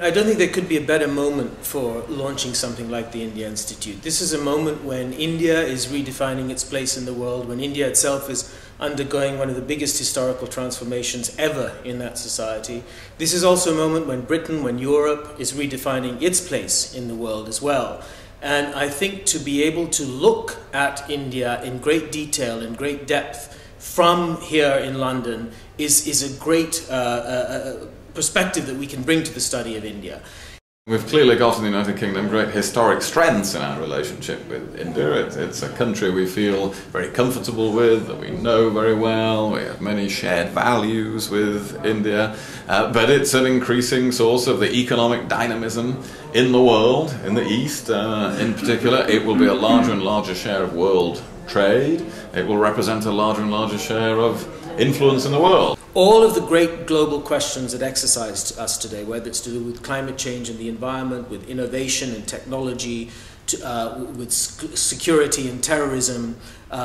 I don't think there could be a better moment for launching something like the India Institute. This is a moment when India is redefining its place in the world, when India itself is undergoing one of the biggest historical transformations ever in that society. This is also a moment when Britain, when Europe is redefining its place in the world as well. And I think to be able to look at India in great detail, in great depth, from here in London is a great perspective that we can bring to the study of India. We've clearly got in the United Kingdom great historic strengths in our relationship with India. It's a country we feel very comfortable with, that we know very well. We have many shared values with India, but it's an increasing source of the economic dynamism in the world, in the East in particular. It will be a larger and larger share of world trade. It will represent a larger and larger share of influence in the world. All of the great global questions that exercise us today, whether it's to do with climate change and the environment, with innovation and technology, with security and terrorism,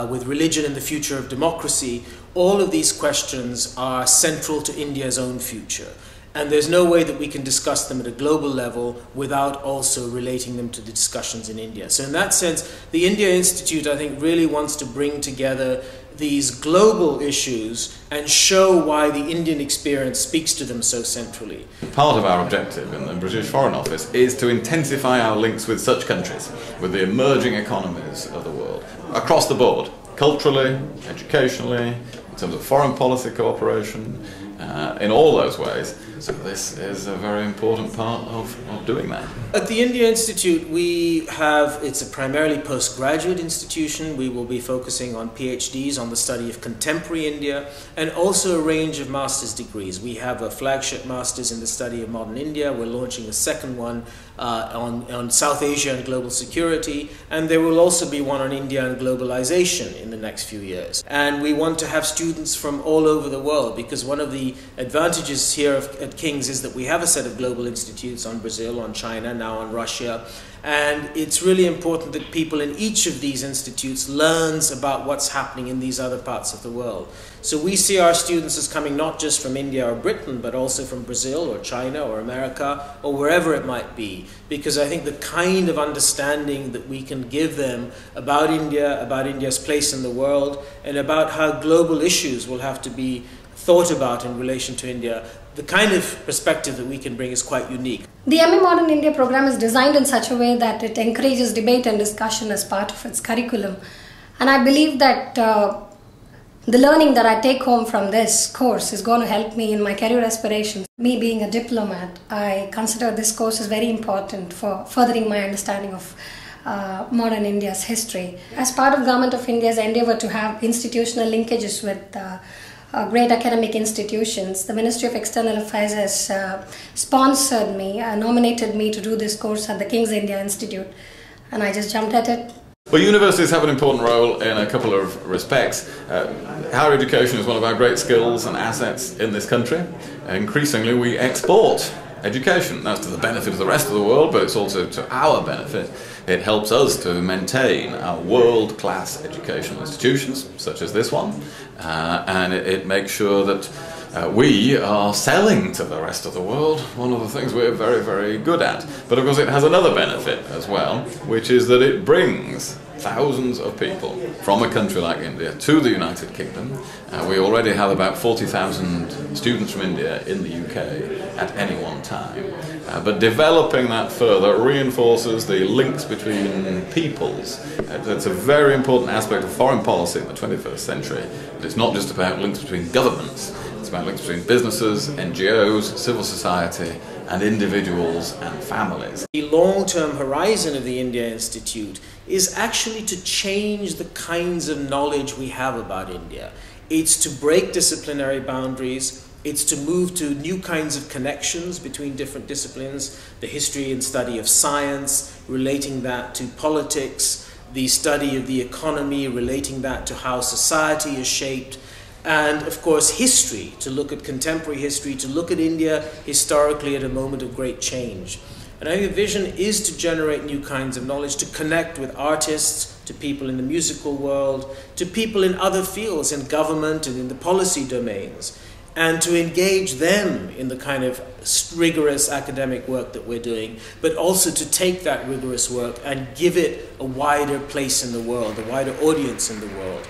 with religion and the future of democracy, all of these questions are central to India's own future. And there's no way that we can discuss them at a global level without also relating them to the discussions in India. So in that sense, the India Institute, I think, really wants to bring together these global issues and show why the Indian experience speaks to them so centrally. Part of our objective in the British Foreign Office is to intensify our links with such countries, with the emerging economies of the world, across the board, culturally, educationally, in terms of foreign policy cooperation, in all those ways. So this is a very important part of doing that. At the India Institute, it's a primarily postgraduate institution. We will be focusing on PhDs on the study of contemporary India and also a range of master's degrees. We have a flagship master's in the study of modern India. We're launching a second one on South Asia and global security, and there will also be one on India and globalization in the next few years. And we want to have students from all over the world, because one of the advantages here at King's is that we have a set of global institutes on Brazil, on China, now on Russia, and it's really important that people in each of these institutes learns about what's happening in these other parts of the world. So we see our students as coming not just from India or Britain, but also from Brazil or China or America or wherever it might be, because I think the kind of understanding that we can give them about India, about India's place in the world, and about how global issues will have to be thought about in relation to India, the kind of perspective that we can bring is quite unique. The MA Modern India program is designed in such a way that it encourages debate and discussion as part of its curriculum. And I believe that the learning that I take home from this course is going to help me in my career aspirations. Me being a diplomat, I consider this course is very important for furthering my understanding of modern India's history. As part of Government of India's endeavour to have institutional linkages with great academic institutions, the Ministry of External Affairs has sponsored me, nominated me to do this course at the King's India Institute, and I just jumped at it. Well, universities have an important role in a couple of respects. Higher education is one of our great skills and assets in this country. Increasingly, we export education. That's to the benefit of the rest of the world, but it's also to our benefit. It helps us to maintain our world-class educational institutions, such as this one, and it makes sure that we are selling to the rest of the world one of the things we're very, very good at. But of course it has another benefit as well, which is that it brings thousands of people from a country like India to the United Kingdom. We already have about 40,000 students from India in the UK at any one time. But developing that further reinforces the links between peoples. It's a very important aspect of foreign policy in the 21st century. But it's not just about links between governments. It's about links between businesses, NGOs, civil society, and individuals and families. The long-term horizon of the India Institute is actually to change the kinds of knowledge we have about India. It's to break disciplinary boundaries. It's to move to new kinds of connections between different disciplines, the history and study of science, relating that to politics, the study of the economy, relating that to how society is shaped, and of course history, to look at contemporary history, to look at India historically at a moment of great change. And I think the vision is to generate new kinds of knowledge, to connect with artists, to people in the musical world, to people in other fields, in government and in the policy domains. and to engage them in the kind of rigorous academic work that we're doing, but also to take that rigorous work and give it a wider place in the world, a wider audience in the world.